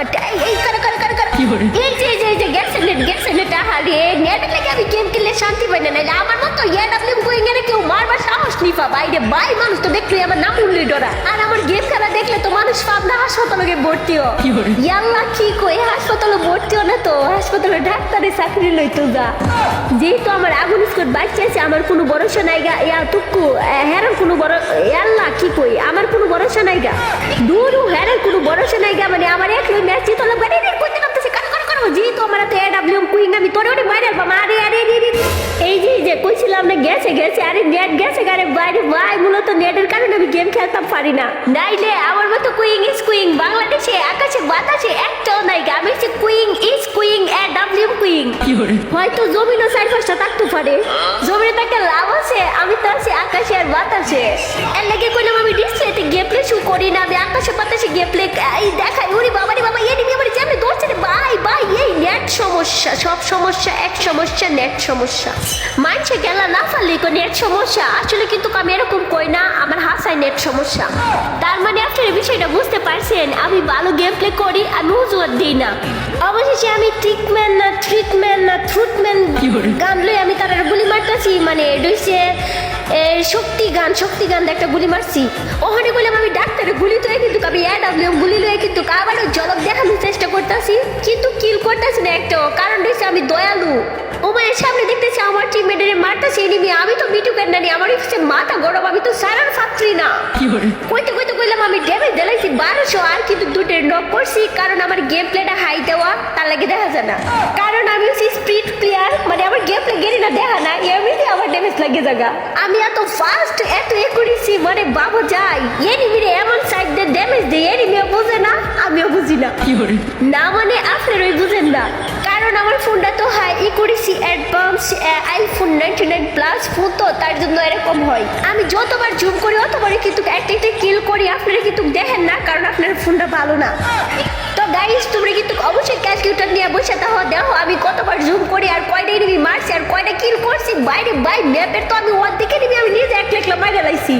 smart এই কর এই যে গেছে নেট হারে নেট লাগে আমি গেম খেললে শান্তি পাই না নাইলে আমার মতো এডব্লিউ গোয়িং এর কেউ মারবার সাহস নি পা বাইরে বাই মানুষ তো দেখলে আমার নাম উল্লে ডরা আর আমার গেম খেলা দেখলে তো মানুষ পাবনা হাসপাতালে ভর্তিও ইয়াল্লা কি কই হাসপাতালে ভর্তিও না তো হাসপাতালে ডাক্তারে চাকরি লইতো যা যেহেতু আমার আগুন স্কোর বাচ্চা আছে আমার কোনো ভরসা নাই গা ইয়া তুকু হেরার কোনো বড় ইয়াল্লা কি কই আমার কোনো ভরসা নাই গা দূরু হেরার কোনো ভরসা নাই গা মানে আমার এক লই ম্যাচ জিতলাম গাড়ি কইতে নামতেছে কাট যেহেতু আমার তো এডব্লিউ কুইং আমি তোরে ওরে মাইরাল বা মারে আরে এই যে কইছিলাম না গেছে আরে নেট গেছে গারে বাইরে ভাই মূলত নেটের কারণে আমি গেম খেলতাম পারি না নাইলে আমার মতো কুইং ইজ কুইং বাংলাদেশে আকাশে বাতাসে একটাও নাই আমি হচ্ছে cooing is cooing AW cooing হয়তো জমিনও 4-5টা থাকতে পারে জমিনে থাকতে লাভ আছে আমি তো আছি আকাশে আর বাতাসে এর লাগে কইলাম আমি ডিসপ্লেতে গেম প্লে শুরু করি না আমি আকাশে বাতাসে গেম প্লে দেখাই ওরে বাবা রে বাবা এনিমি আমার জানে দৌড়ছে রে ভাই এই নেট সমস্যা সব সমস্যা এক সমস্যা নেট সমস্যা মানছে গেলা না পারলে কো নেট সমস্যা আসলে কিন্তু আমি এরকম কই না আমার হাসায় নেট সমস্যা তার মানে আপনারা বিষয়টা বুঝতে পারছেন আমি ভালো গেম প্লে করি আমি উজুয়ার দিই না অবশেষে আমি ট্রিটমেন্ট না গান লই আমি তার গুলি মারতেছি মানে ডইছে শক্তি গান একটা গুলি মারছি ওখানে বললাম আমি ডাক্তারে গুলি তো কিন্তু আমি এডব্লিউ গুলি লয়ে কিন্তু আবারও ঝলক দেখানোর চেষ্টা করতেছি কিন্তু কিল করতেছি না একটা কারণ হচ্ছে আমি দয়ালু ওমায়ের সামনে দেখতেছি আমার টিমমেটের মারতেছে এনিমি আমি তো মিটু কেন জানি আমার হচ্ছে মাথা গরম আমি তো সারার ফাত্রি না কইতে কইলাম আমি ড্যামেজ দিলাইছি 1200 আর কিন্তু দুটের নক করছি কারণ আমার গেম প্লেটা হাই দেওয়া তার লাগে দেখা যায় না কারণ আমি হচ্ছে স্পিড প্লেয়ার মানে আমার গেম প্লে গেরি না দেখা না এমনিতে আমার ড্যামেজ লাগে জায়গা আমি এত ফাস্ট এত করেছি মানে বাবা যাই এনিমিরে এমন সাইড দিয়ে ড্যামেজ দেয় এনিমিও বুঝে না আমিও বুঝি না না মানে আপনারাই বুঝেন না কারণ আমার ফোনটা তো হাই করেছি অ্যাডভান্স আইফোন 99 প্লাস ফোন তো তার জন্য এরকম হয় আমি যতবার জুম করি অতবারই কিন্তু একটা কিল করি আপনারা কিন্তু দেখেন না কারণ আপনার ফোনটা ভালো না তো গাইস তোমরা কিন্তু অবশ্যই ক্যালকুলেটর নিয়ে বসে দেখো আমি কতবার জুম করি আর কয়টা এনিমি মারছি আর কয়টা কিল করছি বাইরে ম্যাপের তো আমি ওর দিকে নিবি আমি নিজে এক লেখলা মাইরা লাইছি